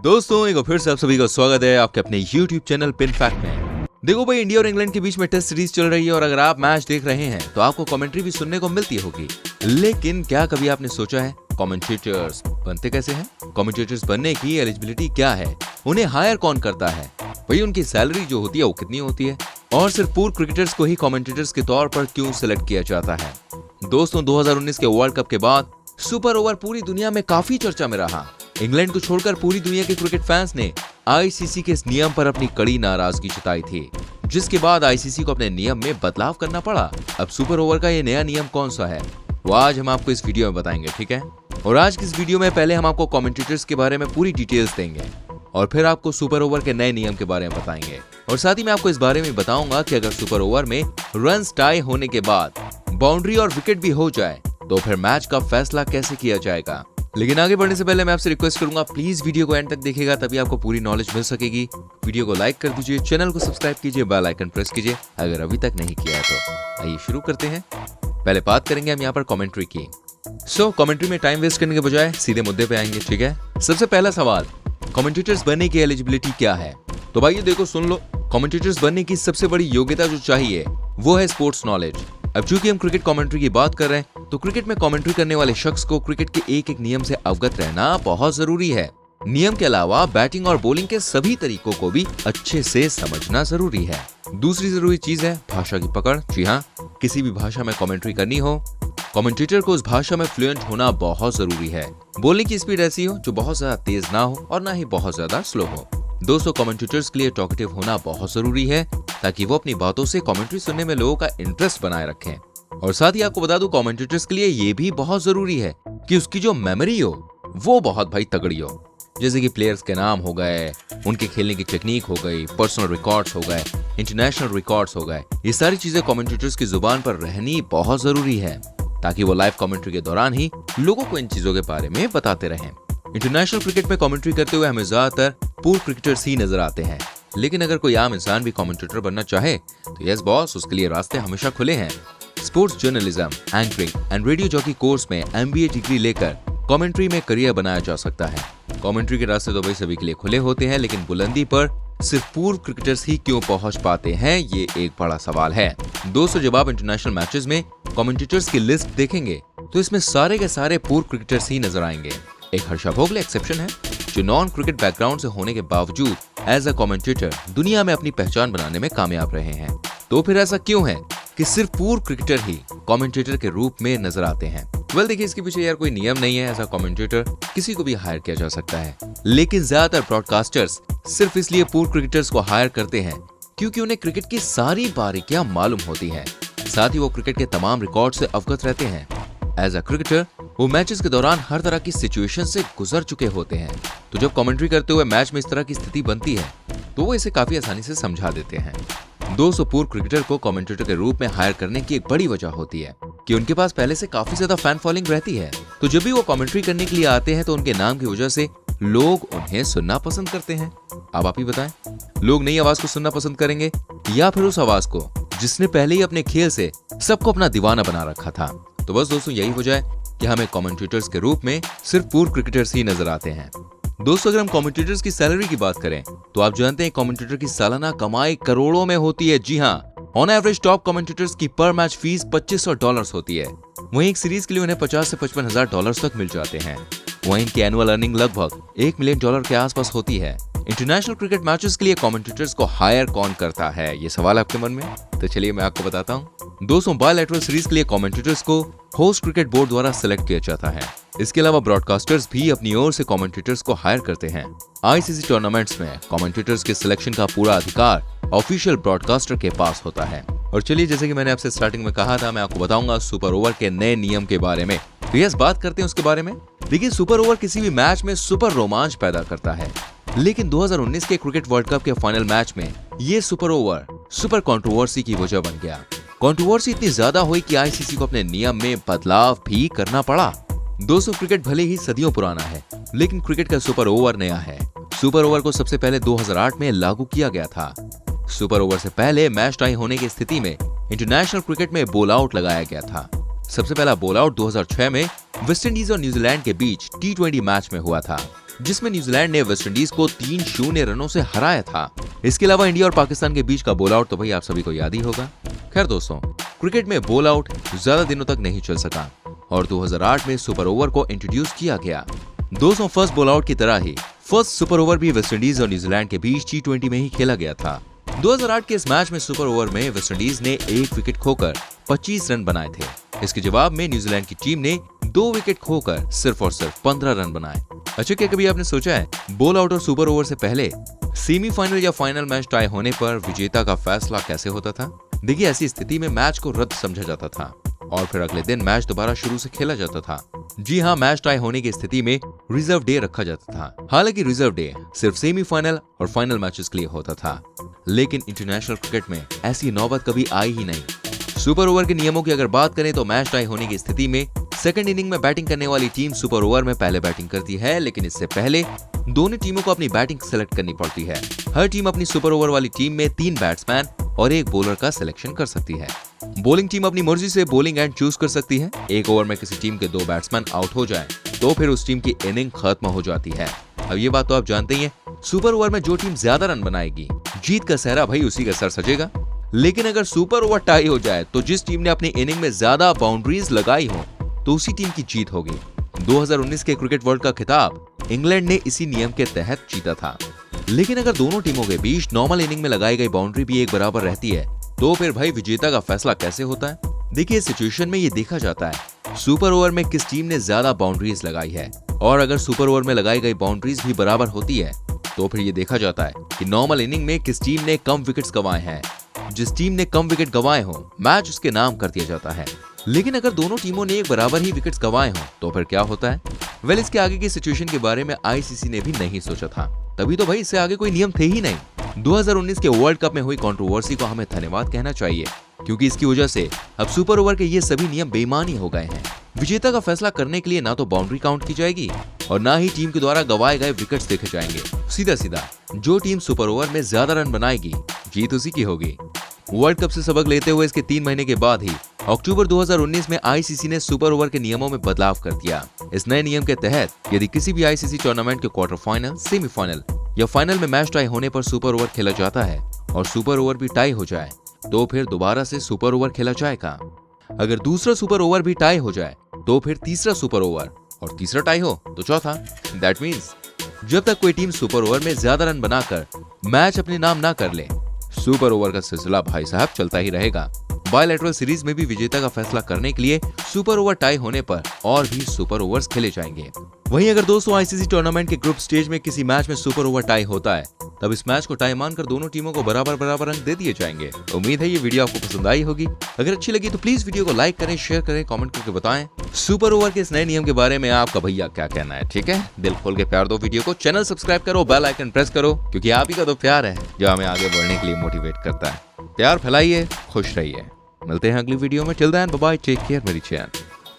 दोस्तों एक बार फिर से आप सभी का स्वागत है आपके अपने YouTube चैनल पिन फैक्ट में। देखो भाई, इंडिया और इंग्लैंड के बीच में टेस्ट सीरीज चल रही है और अगर आप मैच देख रहे हैं तो आपको कमेंट्री भी सुनने को मिलती होगी। लेकिन क्या कभी आपने सोचा है कमेंटेटर्स बनते कैसे हैं? कमेंटेटर्स बनने की एलिजिबिलिटी क्या है? उन्हें हायर कौन करता है? भाई उनकी सैलरी जो होती है वो कितनी होती है? और सिर्फ पूर्व क्रिकेटर्स को ही कमेंटेटर्स के तौर पर क्यों सिलेक्ट किया जाता है? दोस्तों 2019 के वर्ल्ड कप के बाद सुपर ओवर पूरी दुनिया में काफी चर्चा में रहा। इंग्लैंड को छोड़कर पूरी दुनिया के क्रिकेट फैंस ने आईसीसी के इस नियम पर अपनी कड़ी नाराजगी जताई थी, जिसके बाद आईसीसी को अपने नियम में बदलाव करना पड़ा। अब सुपर ओवर का ये नया नियम कौन सा है वो आज हम आपको इस वीडियो में बताएंगे, ठीक है? और आज की इस वीडियो में पहले हम आपको कमेंटेटर्स के बारे में पूरी डिटेल्स देंगे और फिर आपको सुपर ओवर के नए नियम के बारे में बताएंगे। और साथ ही मैं आपको इस बारे में बताऊंगा कि अगर सुपर ओवर में रन्स टाई होने के बाद बाउंड्री और विकेट भी हो जाए तो फिर मैच का फैसला कैसे किया जाएगा। लेकिन आगे बढ़ने से पहले मैं आपसे रिक्वेस्ट करूंगा, प्लीज वीडियो को एंड तक देखिएगा, तभी आपको पूरी नॉलेज मिल सकेगी। वीडियो को लाइक कर दीजिए, चैनल को सब्सक्राइब कीजिए, बेल आइकन प्रेस कीजिए अगर अभी तक नहीं किया है तो। आइए शुरू करते हैं। पहले बात करेंगे हम यहाँ पर कमेंट्री की। कमेंट्री में टाइम वेस्ट करने के बजाय सीधे मुद्दे पे आएंगे, ठीक है? सबसे पहला सवाल, कमेंटेटर्स बनने की एलिजिबिलिटी क्या है? तो भाई देखो सुन लो, कमेंटेटर्स बनने की सबसे बड़ी योग्यता जो चाहिए वो है स्पोर्ट्स नॉलेज। अब चूंकि हम क्रिकेट कमेंट्री की बात कर रहे हैं तो क्रिकेट में कमेंट्री करने वाले शख्स को क्रिकेट के एक एक नियम से अवगत रहना बहुत जरूरी है। नियम के अलावा बैटिंग और बॉलिंग के सभी तरीकों को भी अच्छे से समझना जरूरी है। दूसरी जरूरी चीज है भाषा की पकड़। जी हाँ, किसी भी भाषा में कमेंट्री करनी हो, कमेंटेटर को उस भाषा में फ्लुएंट होना बहुत जरूरी है। बोलने की स्पीड ऐसी हो जो बहुत ज्यादा तेज ना हो और ना ही बहुत ज्यादा स्लो हो। दोस्तों कमेंटेटर्स के लिए टॉकेटिव होना बहुत जरूरी है ताकि वो अपनी बातों से कमेंट्री सुनने में लोगों का इंटरेस्ट बनाए रखें। और साथ ही आपको बता दूं, कमेंटेटर्स के लिए ये भी बहुत जरूरी है कि उसकी जो मेमोरी हो वो बहुत भाई तगड़ी हो। जैसे कि प्लेयर्स के नाम हो गए, उनके खेलने की टेक्निक हो गई, पर्सनल रिकॉर्ड्स हो गए, इंटरनेशनल रिकॉर्ड्स हो गए, ये सारी चीजें कमेंटेटर्स की जुबान पर रहनी बहुत जरूरी है ताकि वो लाइव कमेंट्री के दौरान ही लोगों को इन चीजों के बारे में बताते रहें। इंटरनेशनल क्रिकेट में कमेंट्री करते हुए हमें ज्यादातर पूर्व क्रिकेटर्स ही नजर आते हैं, लेकिन अगर कोई आम इंसान भी कमेंटेटर बनना चाहे तो यस बॉस, उसके लिए रास्ते हमेशा खुले हैं। Sports journalism, anchoring and radio jockey course में MBA डिग्री लेकर कमेंट्री में करियर बनाया जा सकता है। कमेंट्री के रास्ते तो भाई सभी के लिए खुले होते हैं, लेकिन बुलंदी पर सिर्फ पूर्व क्रिकेटर्स ही क्यों पहुंच पाते हैं, ये एक बड़ा सवाल है। दोस्तों जब आप इंटरनेशनल मैचेस में कमेंटेटर्स की लिस्ट देखेंगे तो इसमें सारे के सारे पूर्व क्रिकेटर्स ही नजर आएंगे। एक हर्षा भोगले एक्सेप्शन है, जो नॉन क्रिकेट बैकग्राउंड से होने के बावजूद एज अ कमेंटेटर दुनिया में अपनी पहचान बनाने में कामयाब रहे हैं। तो फिर ऐसा क्यों है कि सिर्फ पूर्व क्रिकेटर ही कमेंटेटर के रूप में नजर आते हैं? देखिए, इसके पीछे यार कोई नियम नहीं है, ऐसा कमेंटेटर किसी को भी हायर किया जा सकता है। लेकिन ज्यादातर ब्रॉडकास्टर्स सिर्फ इसलिए पूर्व क्रिकेटर्स को हायर करते हैं क्योंकि उन्हें क्रिकेट की सारी बारीकियां मालूम होती हैं। साथ ही वो क्रिकेट के तमाम रिकॉर्ड से अवगत रहते हैं। एज अ क्रिकेटर वो मैचेस के दौरान हर तरह की सिचुएशन से गुजर चुके होते हैं, तो जब कमेंट्री करते हुए मैच में इस तरह की स्थिति बनती है तो वो इसे काफी आसानी से समझा देते हैं। 200 पूर्व क्रिकेटर को कमेंटेटर के रूप में हायर करने की एक बड़ी वजह होती है कि उनके पास पहले से काफी ज्यादा फैन फॉलोइंग रहती है, तो जब भी वो कमेंट्री करने के लिए आते हैं तो उनके नाम की वजह से लोग उन्हें सुनना पसंद करते हैं। अब आप ही बताएं, लोग नई आवाज को सुनना पसंद करेंगे या फिर उस आवाज को जिसने पहले ही अपने खेल से सबको अपना दीवाना बना रखा था? तो बस दोस्तों यही वजह है कि हमें कमेंटेटर्स के रूप में सिर्फ पूर्व क्रिकेटर्स ही नजर आते हैं। दोस्तों अगर हम कमेंटेटर्स की सैलरी की बात करें तो आप जानते हैं कमेंटेटर की सालाना कमाई करोड़ों में होती है। जी हाँ, ऑन एवरेज टॉप कमेंटेटर्स की पर मैच फीस $2500 होती है। वहीं एक सीरीज के लिए उन्हें $50,000 से $55,000 तक मिल जाते हैं। वहीं इनकी एनुअल अर्निंग लगभग $1 मिलियन के आसपास होती है। इंटरनेशनल क्रिकेट मैचेस के लिए कमेंटेटर्स को हायर कौन करता है, ये सवाल आपके मन में? तो चलिए मैं आपको बताता हूँ। दोस्तों बायलैटरल सीरीज के लिए कमेंटेटर्स को होस्ट क्रिकेट बोर्ड द्वारा सिलेक्ट किया जाता है। इसके अलावा ब्रॉडकास्टर्स भी अपनी ओर से कमेंटेटर्स को हायर करते हैं। आईसीसी टूर्नामेंट्स में कमेंटेटर्स के सिलेक्शन का पूरा अधिकार ऑफिशियल ब्रॉडकास्टर के पास होता है। और चलिए, जैसे कि मैंने आपसे स्टार्टिंग में कहा था, मैं आपको बताऊंगा सुपर ओवर के नए नियम के बारे में। तो यस, बात करते हैं उसके बारे में। देखिए, सुपर ओवर किसी भी मैच में सुपर रोमांच पैदा करता है, लेकिन 2019 के क्रिकेट वर्ल्ड कप के फाइनल मैच में ये सुपर ओवर सुपर कंट्रोवर्सी की वजह बन गया। कंट्रोवर्सी इतनी ज्यादा हुई कि आईसीसी को अपने नियम में बदलाव भी करना पड़ा। दोस्तों क्रिकेट भले ही सदियों पुराना है, लेकिन क्रिकेट का सुपर ओवर नया है। सुपर ओवर को सबसे पहले 2008 में लागू किया गया था। सुपर ओवर से पहले मैच टाई होने की स्थिति में इंटरनेशनल क्रिकेट में बोल आउट लगाया गया था। सबसे पहला बोल आउट 2006 में वेस्ट इंडीज और न्यूजीलैंड के बीच T20 मैच में हुआ था। जिसमें न्यूजीलैंड ने वेस्टइंडीज को 3-0 रनों से हराया था। इसके अलावा इंडिया और पाकिस्तान के बीच का बोल आउट तो भाई आप सभी को याद ही होगा। खैर दोस्तों, क्रिकेट में बोल आउट ज्यादा दिनों तक नहीं चल सका और 2008 में सुपर ओवर को इंट्रोड्यूस किया गया। दोस्तों, फर्स्ट बोल आउट की तरह ही फर्स्ट सुपर ओवर भी वेस्टइंडीज और न्यूजीलैंड के बीच T20 में ही खेला गया था। 2008 के इस मैच में सुपर ओवर में वेस्टइंडीज ने 1 विकेट खोकर 25 रन बनाए थे। इसके जवाब में न्यूजीलैंड की टीम ने 2 विकेट खोकर सिर्फ और सिर्फ 15 रन बनाए। अच्छा, क्या कभी आपने सोचा है बोल आउट और सुपर ओवर से पहले सेमीफाइनल या फाइनल मैच टाई होने पर विजेता का फैसला कैसे होता था? देखिए, ऐसी स्थिति में मैच को रद्द समझा जाता था और फिर अगले दिन मैच दोबारा शुरू से खेला जाता था। जी हाँ, मैच टाई होने की स्थिति में रिजर्व डे रखा जाता था। हालांकि रिजर्व डे सिर्फ सेमीफाइनल और फाइनल मैचेस के लिए होता था, लेकिन इंटरनेशनल क्रिकेट में ऐसी नौबत कभी आई ही नहीं। सुपर ओवर के नियमों की अगर बात करें तो मैच टाई होने की स्थिति में सेकंड इनिंग में बैटिंग करने वाली टीम सुपर ओवर में पहले बैटिंग करती है, लेकिन इससे पहले दोनों टीमों को अपनी बैटिंग सेलेक्ट करनी पड़ती है। हर टीम अपनी सुपर ओवर वाली टीम में 3 बैट्समैन और 1 बॉलर का सिलेक्शन कर सकती है। बॉलिंग टीम अपनी मर्जी से बॉलिंग एंड चूज कर सकती है। एक ओवर में किसी टीम के 2 बैट्समैन आउट हो जाए तो फिर उस टीम की इनिंग खत्म हो जाती है। अब ये बात तो आप जानते ही हैं, सुपर ओवर में जो टीम ज्यादा रन बनाएगी जीत का सेहरा भाई उसी का सर सजेगा। लेकिन अगर सुपर ओवर टाई हो जाए तो जिस टीम ने अपनी इनिंग में ज्यादा बाउंड्रीज लगाई हो तो उसी टीम की जीत होगी। 2019 के क्रिकेट वर्ल्ड का खिताब इंग्लैंड ने इसी नियम के तहत जीता था। लेकिन अगर दोनों टीमों के बीच नॉर्मल इनिंग में लगाई गई बाउंड्री भी एक बराबर रहती है तो फिर भाई विजेता का फैसला कैसे होता है? देखिए, इस सिचुएशन में ये देखा जाता है सुपर ओवर में किस टीम ने ज्यादा बाउंड्रीज लगाई है, और अगर सुपर ओवर में लगाई गई बाउंड्रीज भी बराबर होती है तो फिर ये देखा जाता है कि नॉर्मल इनिंग में किस टीम ने कम विकेट्स गंवाए हैं। जिस टीम ने कम विकेट गंवाए हो मैच उसके नाम कर दिया जाता है। लेकिन अगर दोनों टीमों ने एक बराबर ही विकेट्स गंवाए हो तो फिर क्या होता है? वेल, इसके आगे की सिचुएशन के बारे में आईसीसी ने भी नहीं सोचा था, तभी तो भाई इससे आगे कोई नियम थे ही नहीं। 2019 के वर्ल्ड कप में हुई कंट्रोवर्सी को हमें धन्यवाद कहना चाहिए, क्योंकि इसकी वजह से अब सुपर ओवर के ये सभी नियम बेईमानी हो गए हैं। विजेता का फैसला करने के लिए ना तो बाउंड्री काउंट की जाएगी और ना ही टीम के द्वारा गंवाए गए विकेट्स देखे जाएंगे। सीधा सीधा जो टीम सुपर ओवर में ज्यादा रन बनाएगी जीत उसी की होगी। वर्ल्ड कप से सबक लेते हुए इसके 3 महीने के बाद ही अक्टूबर 2019 में आईसीसी ने सुपर ओवर के नियमों में बदलाव कर दिया। इस नए नियम के तहत यदि किसी भी आईसीसी टूर्नामेंट के क्वार्टर फाइनल, सेमीफाइनल या फाइनल में मैच टाई होने पर सुपर ओवर खेला जाता है और सुपर ओवर भी टाई हो जाए तो फिर दोबारा से सुपर ओवर खेला जाएगा। अगर दूसरा सुपर ओवर भी टाई हो जाए तो फिर तीसरा सुपर ओवर, और तीसरा टाई हो तो चौथा। दैट मीन्स जब तक कोई टीम सुपर ओवर में ज्यादा रन बनाकर मैच अपने नाम ना कर ले, सुपर ओवर का सिलसिला भाई साहब चलता ही रहेगा। बायलैटरल सीरीज में भी विजेता का फैसला करने के लिए सुपर ओवर टाई होने पर और भी सुपर ओवर्स खेले जाएंगे। वहीं अगर दोस्तों आईसीसी टूर्नामेंट के ग्रुप स्टेज में किसी मैच में सुपर ओवर टाई होता है तब इस मैच को टाई मानकर दोनों टीमों को बराबर बराबर अंक दे दिए जाएंगे। उम्मीद है ये वीडियो आपको पसंद आई होगी। अगर अच्छी लगी तो प्लीज वीडियो को लाइक करें, शेयर करें, कमेंट करके बताएं सुपर ओवर के इस नए नियम के बारे में आपका भैया क्या कहना है। ठीक है, दिल खोल के प्यार दो वीडियो को, चैनल सब्सक्राइब करो, बेल आइकन प्रेस करो, क्योंकि आप ही का तो प्यार है जो हमें आगे बढ़ने के लिए मोटिवेट करता है। प्यार फैलाइए, खुश रहिए। मिलते हैं अगली वीडियो में। Till then bye bye, take care मेरी चैन।